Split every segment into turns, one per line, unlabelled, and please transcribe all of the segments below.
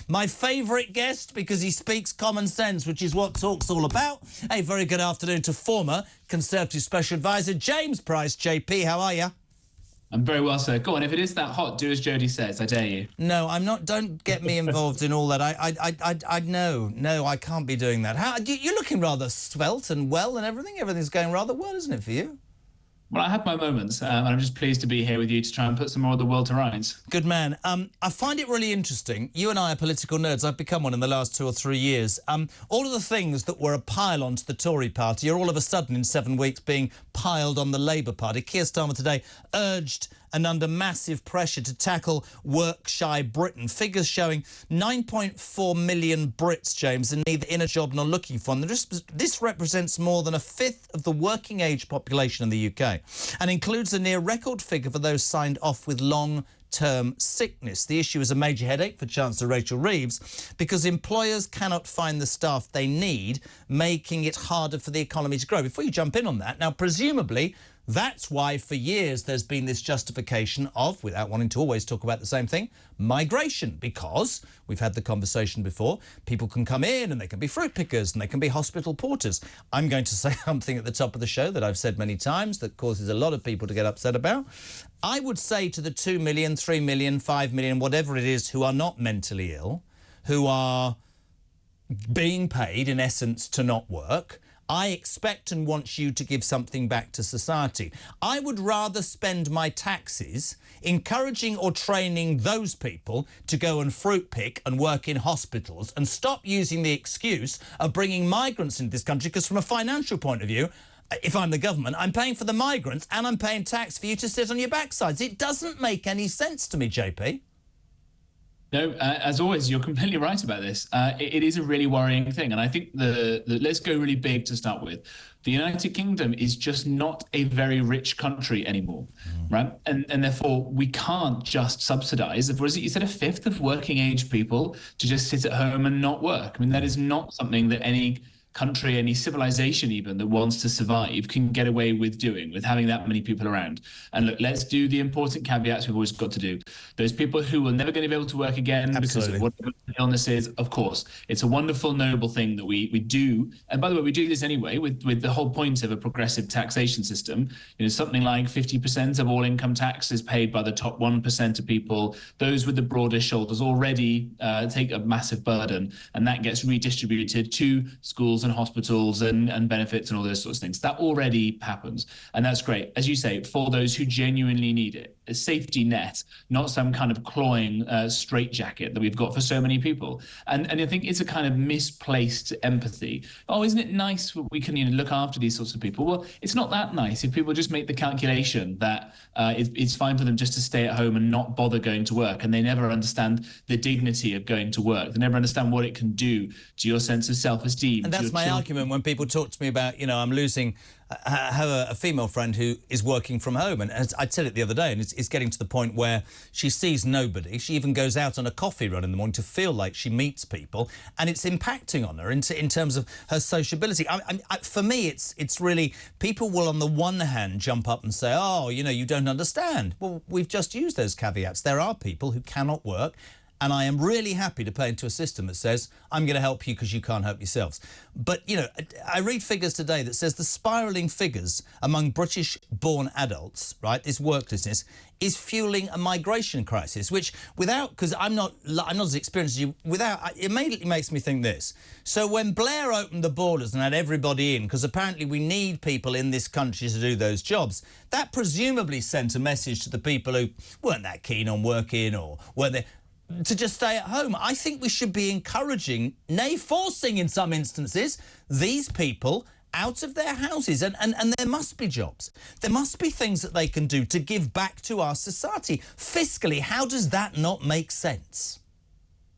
My favourite guest because he speaks common sense, which is what Talk's all about. A very good afternoon to former Conservative Special Advisor James Price. JP, how are you?
I'm very well, sir. Go on, if it is that hot, do as Jodie says. I dare you.
No, I'm not. Don't get me involved in all that. No, I can't be doing that. You're looking rather svelte and well and everything. Everything's going rather well, isn't it, for you?
Well, I have my moments, and I'm just pleased to be here with you to try and put some more of the world to rights.
Good man. I find it really interesting. You and I are political nerds. I've become one in the last 2 or 3 years. All of the things that were a pile onto the Tory party are all of a sudden in 7 weeks being piled on the Labour Party. Keir Starmer today urged and under massive pressure to tackle work-shy Britain. Figures showing 9.4 million Brits, James, are neither in a job nor looking for one. This represents more than a fifth of the working-age population in the UK and includes a near-record figure for those signed off with long-term sickness. The issue is a major headache for Chancellor Rachel Reeves because employers cannot find the staff they need, making it harder for the economy to grow. Before you jump in on that, now, presumably, that's why for years there's been this justification of, without wanting to always talk about the same thing, migration, because we've had the conversation before, people can come in and they can be fruit pickers and they can be hospital porters. I'm going to say something at the top of the show that I've said many times that causes a lot of people to get upset about. I would say to the 2 million, 3 million, 5 million, whatever it is, who are not mentally ill, who are being paid, in essence, to not work, I expect and want you to give something back to society. I would rather spend my taxes encouraging or training those people to go and fruit pick and work in hospitals and stop using the excuse of bringing migrants into this country, because from a financial point of view, if I'm the government, I'm paying for the migrants and I'm paying tax for you to sit on your backsides. It doesn't make any sense to me, JP.
No, as always, you're completely right about this. It is a really worrying thing. And I think let's go really big to start with. The United Kingdom is just not a very rich country anymore, right? And therefore, we can't just subsidise, what is it, you said a fifth of working age people to just sit at home and not work. I mean, that is not something that any country, any civilization even that wants to survive can get away with doing, with having that many people around. And look, let's do the important caveats we've always got to do. Those people who are never going to be able to work again because of whatever illness is, of course, it's a wonderful, noble thing that we do. And by the way, we do this anyway with the whole point of a progressive taxation system. You know, something like 50% of all income tax is paid by the top 1% of people. Those with the broadest shoulders already take a massive burden, and that gets redistributed to schools and hospitals and benefits and all those sorts of things. That already happens, and that's great. As you say, for those who genuinely need it, a safety net, not some kind of clawing straitjacket that we've got for so many people. And I think it's a kind of misplaced empathy. Oh, isn't it nice we can look after these sorts of people? Well, it's not that nice if people just make the calculation that it's fine for them just to stay at home and not bother going to work, and they never understand the dignity of going to work. They never understand what it can do to your sense of self-esteem.
And that's my argument when people talk to me about, I'm losing... I have a female friend who is working from home, and as I said it the other day, and it's getting to the point where she sees nobody. She even goes out on a coffee run in the morning to feel like she meets people, and it's impacting on her in terms of her sociability. For me, it's really, people will on the one hand jump up and say, oh, you don't understand. Well, we've just used those caveats. There are people who cannot work, and I am really happy to play into a system that says, I'm going to help you because you can't help yourselves. But, I read figures today that says the spiralling figures among British-born adults, right, this worklessness, is fueling a migration crisis, which because I'm not as experienced as you, it immediately makes me think this. So when Blair opened the borders and had everybody in, because apparently we need people in this country to do those jobs, that presumably sent a message to the people who weren't that keen on working or weren't there, to just stay at home. I think we should be encouraging, nay, forcing in some instances, these people out of their houses. And there must be jobs. There must be things that they can do to give back to our society. Fiscally, how does that not make sense?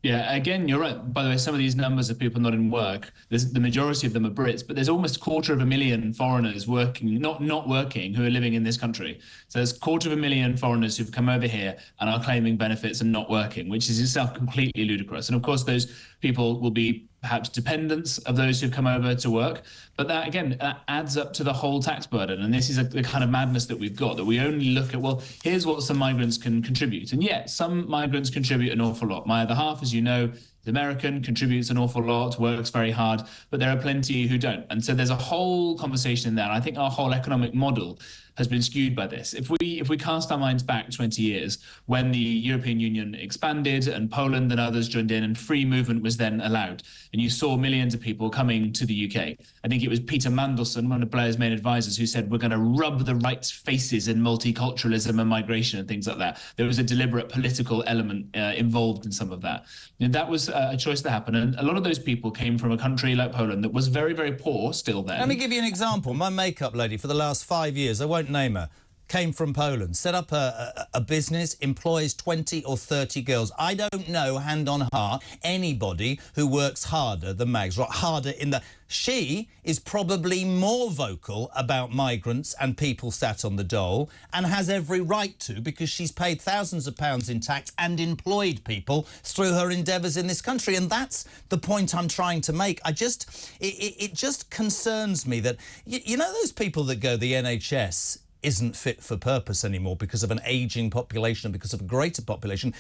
Yeah, again, you're right. By the way, some of these numbers of people not in work, the majority of them are Brits, but there's almost 250,000 foreigners working, not working, who are living in this country. So there's 250,000 foreigners who've come over here and are claiming benefits and not working, which is itself completely ludicrous. And of course, those people will be perhaps dependents of those who've come over to work. But that, again, that adds up to the whole tax burden. And this is the kind of madness that we've got, that we only look at, well, here's what some migrants can contribute. And yet, some migrants contribute an awful lot. My other half, as you know, is American, contributes an awful lot, works very hard, but there are plenty who don't. And so there's a whole conversation there. And I think our whole economic model has been skewed by this. If we cast our minds back 20 years, when the European Union expanded and Poland and others joined in and free movement was then allowed, and you saw millions of people coming to the UK. I think it was Peter Mandelson, one of Blair's main advisors, who said, we're going to rub the right's faces in multiculturalism and migration and things like that. There was a deliberate political element involved in some of that. And that was a choice that happened. And a lot of those people came from a country like Poland that was very, very poor still then.
Let me give you an example. My makeup lady for the last 5 years, I won't name her, came from Poland, set up a business, employs 20 or 30 girls. I don't know, hand on heart, anybody who works harder than Mags, right? Harder in the... She is probably more vocal about migrants and people sat on the dole, and has every right to, because she's paid thousands of pounds in tax and employed people through her endeavours in this country. And that's the point I'm trying to make. It just concerns me that, you know those people that go, the NHS isn't fit for purpose anymore because of an ageing population, because of a greater population.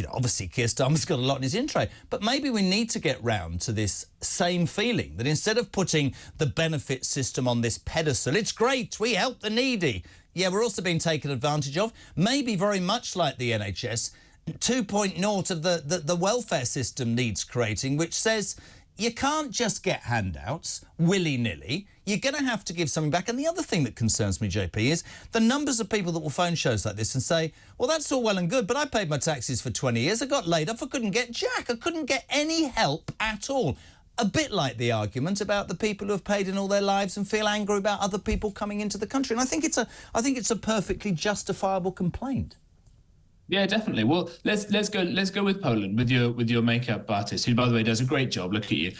Obviously Keir Starmer's got a lot in his intro, but maybe we need to get round to this same feeling that instead of putting the benefit system on this pedestal, it's great, we help the needy. Yeah, we're also being taken advantage of. Maybe very much like the NHS, 2.0 of the welfare system needs creating, which says you can't just get handouts willy-nilly. You're going to have to give something back. And the other thing that concerns me, JP, is the numbers of people that will phone shows like this and say, well, that's all well and good, but I paid my taxes for 20 years. I got laid off. I couldn't get jack. I couldn't get any help at all. A bit like the argument about the people who have paid in all their lives and feel angry about other people coming into the country. And I think it's a perfectly justifiable complaint.
Yeah, definitely. Well, let's go with Poland, with your makeup artist, who, by the way, does a great job. Look at you.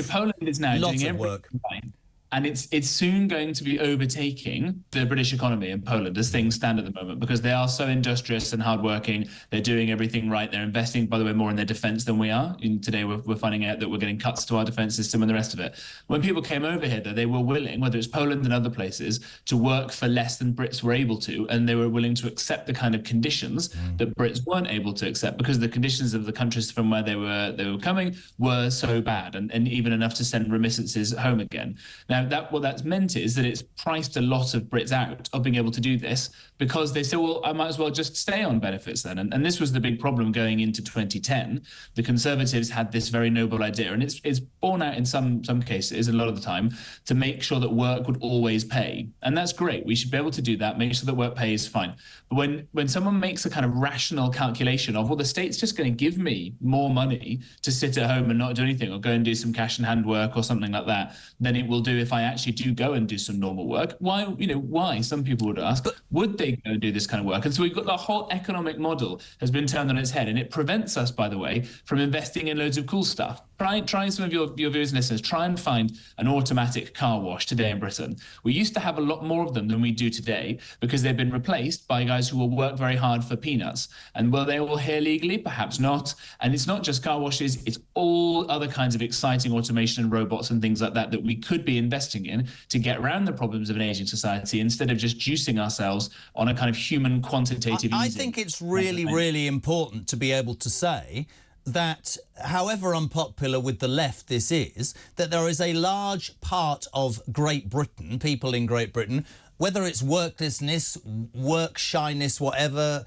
Poland is now doing everything right. And it's soon going to be overtaking the British economy in Poland as things stand at the moment, because they are so industrious and hardworking. They're doing everything right. They're investing, by the way, more in their defence than we are. Today, we're finding out that we're getting cuts to our defence system and the rest of it. When people came over here, though, they were willing, whether it's Poland and other places, to work for less than Brits were able to, and they were willing to accept the kind of conditions that Brits weren't able to accept, because the conditions of the countries from where they were coming were so bad, and even enough to send remittances home again. Now, what that's meant is that it's priced a lot of Brits out of being able to do this, because they say, well, I might as well just stay on benefits then. And this was the big problem going into 2010. The Conservatives had this very noble idea, and it's borne out in some cases, a lot of the time, to make sure that work would always pay. And that's great. We should be able to do that, make sure that work pays, fine. But when someone makes a kind of rational calculation of, well, the state's just going to give me more money to sit at home and not do anything, or go and do some cash and hand work or something like that, than it will do if I actually do go and do some normal work. Why, some people would ask, would they go and do this kind of work? And so we've got the whole economic model has been turned on its head, and it prevents us, by the way, from investing in loads of cool stuff. Try some of your viewers and listeners, try and find an automatic car wash today in Britain. We used to have a lot more of them than we do today, because they've been replaced by guys who will work very hard for peanuts. And were they all here legally? Perhaps not. And it's not just car washes, it's all other kinds of exciting automation and robots and things like that we could be investing in to get around the problems of an aging society, instead of just juicing ourselves on a kind of human quantitative easing.
I think it's really, really important to be able to say that, however unpopular with the left this is, that there is a large part of Great Britain, people in Great Britain, whether it's worklessness, work shyness, whatever,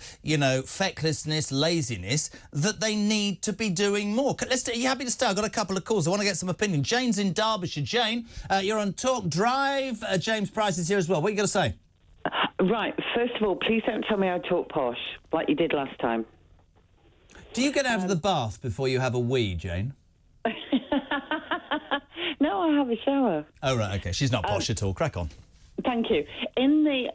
fecklessness, laziness, that they need to be doing more. Are you happy to stay? I've got a couple of calls. I want to get some opinion. Jane's in Derbyshire. Jane, you're on Talk Drive. James Price is here as well. What are you going to say?
Right. First of all, please don't tell me I talk posh like you did last time.
Do you get out of the bath before you have a wee, Jane?
No, I have a shower.
Oh, right, OK. She's not posh at all. Crack on.
Thank you.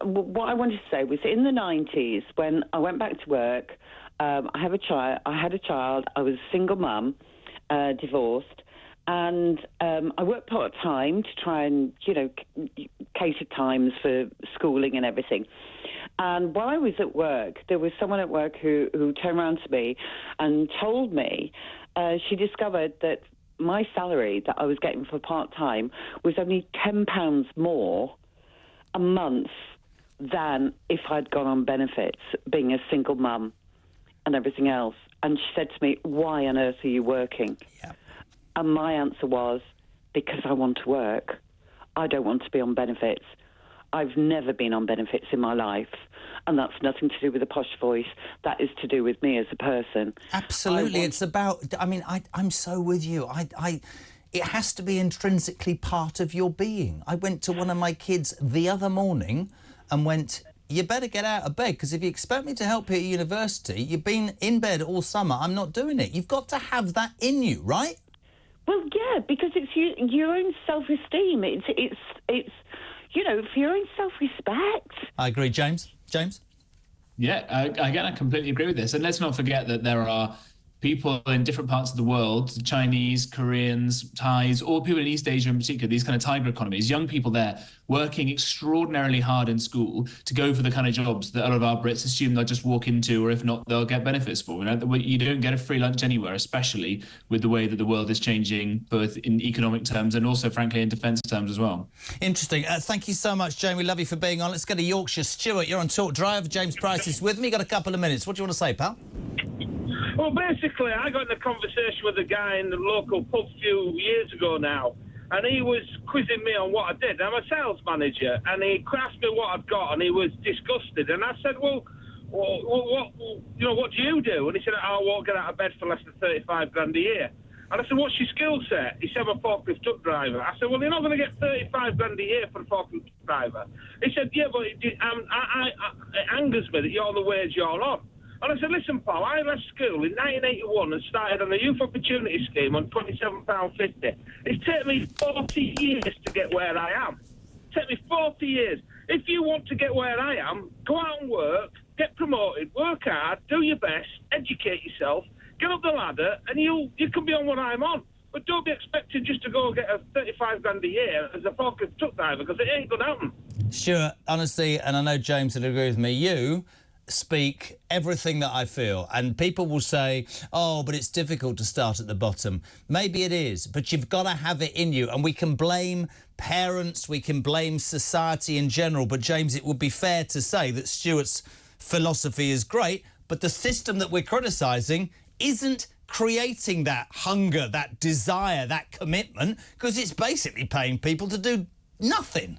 What I wanted to say was, in the 90s, when I went back to work, I had a child, I was a single mum, divorced, and I worked part-time to try and, cater times for schooling and everything. And while I was at work, there was someone at work who turned around to me and told me she discovered that my salary that I was getting for part-time was only £10 more a month than if I'd gone on benefits, being a single mum. and everything else. And she said to me, why on earth are you working?
Yeah.
And my answer was, because I want to work. I don't want to be on benefits. I've never been on benefits in my life, and that's nothing to do with a posh voice. That is to do with me as a person.
Absolutely. It's about, I mean, I'm so with you. It has to be intrinsically part of your being. I went to one of my kids the other morning and went, you better get out of bed, because if you expect me to help you at university, you've been in bed all summer, I'm not doing it. You've got to have that in you, right?
Well, yeah, because it's your own self-esteem. It's you know, for your own self-respect.
I agree. James?
Yeah, again, I completely agree with this. And let's not forget that there are people in different parts of the world, Chinese, Koreans, Thais, all people in East Asia in particular, these kind of tiger economies, young people there working extraordinarily hard in school to go for the kind of jobs that a lot of our Brits assume they'll just walk into, or if not, they'll get benefits for. You know, you don't get a free lunch anywhere, especially with the way that the world is changing, both in economic terms and also, frankly, in defence terms as well.
Interesting. Thank you so much, Jamie. Love you for being on. Let's go to Yorkshire. Stuart, you're on Talk Drive. James Price is with me. Got a couple of minutes. What do you want to say, pal?
Well, basically, I got in a conversation with a guy in the local pub a few years ago now, and he was quizzing me on what I did. I'm a sales manager, and he asked me what I'd got, and he was disgusted. And I said, well, what do you do? And he said, I won't get out of bed for less than 35 grand a year. And I said, what's your skill set? He said, I'm a forklift truck driver. I said, well, you're not going to get 35 grand a year for a forklift driver. He said, yeah, but it angers me that you're the wage you're on. And I said, listen, pal, I left school in 1981 and started on a youth opportunity scheme on £27.50. It's taken me 40 years to get where I am. It's taken me 40 years. If you want to get where I am, go out and work, get promoted, work hard, do your best, educate yourself, get up the ladder, and you can be on what I'm on. But don't be expected just to go and get a 35 grand a year as a forklift truck driver, because it ain't going to happen.
Sure, honestly, and I know James would agree with me, you speak everything that I feel, and people will say, oh, but it's difficult to start at the bottom. Maybe it is, but you've got to have it in you, and we can blame parents, we can blame society in general, but James, it would be fair to say that Stuart's philosophy is great, but the system that we're criticising isn't creating that hunger, that desire, that commitment, because it's basically paying people to do nothing.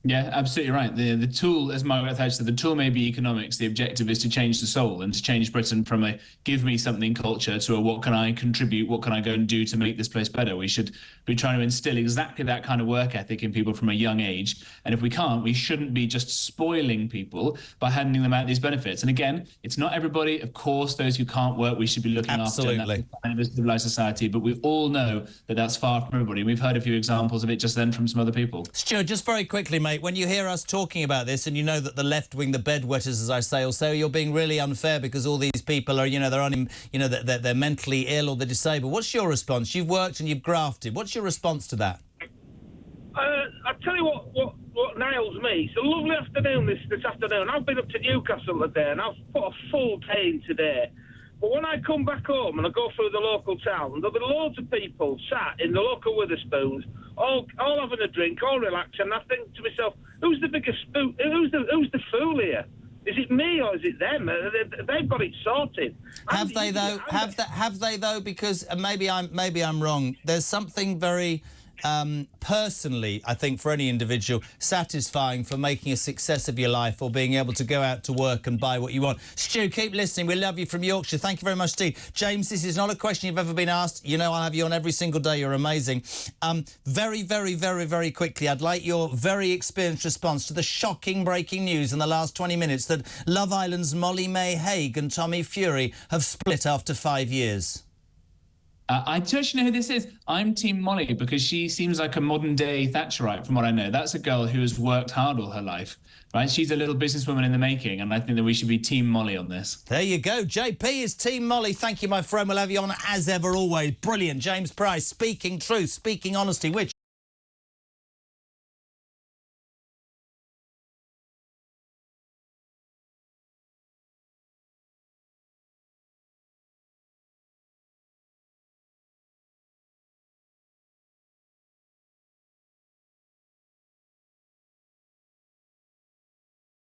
Yeah, absolutely right. The tool, as Margaret Thatcher said, the tool may be economics. The objective is to change the soul and to change Britain from a give me something culture to a what can I contribute, what can I go and do to make this place better. We should be trying to instill exactly that kind of work ethic in people from a young age. And if we can't, we shouldn't be just spoiling people by handing them out these benefits. And again, it's not everybody. Of course, those who can't work, we should be looking after in a civilized society. But we all know that that's far from everybody. We've heard a few examples of it just then from some other people.
Stuart, just very quickly, mate, when you hear us talking about this and you know that the left wing, the bedwetters, as I say, will say you're being really unfair because all these people are, they're mentally ill or they're disabled. What's your response? You've worked and you've grafted. What's your response to that?
I tell you what nails me. It's a lovely afternoon this afternoon. I've been up to Newcastle today and I've put a full day in today. But when I come back home and I go through the local town, there'll be loads of people sat in the local Witherspoons, all having a drink, all relaxing. And I think to myself, who's the biggest spook? Who's the fool here? Is it me or is it them? They've got it sorted.
Have they though? Have they though? Because maybe I'm wrong. There's something very personally, I think, for any individual, satisfying for making a success of your life or being able to go out to work and buy what you want. Stu, keep listening. We love you from Yorkshire. Thank you very much, Steve. James, this is not a question you've ever been asked. You know I'll have you on every single day. You're amazing. Very, very, very, very quickly, I'd like your very experienced response to the shocking breaking news in the last 20 minutes that Love Island's Molly May Hague and Tommy Fury have split after 5 years.
I don't know who this is. I'm Team Molly because she seems like a modern-day Thatcherite from what I know. That's a girl who has worked hard all her life, right? She's a little businesswoman in the making, and I think that we should be Team Molly on this.
There you go. JP is Team Molly. Thank you, my friend. We'll have you on as ever, always. Brilliant. James Price, speaking truth, speaking honesty, which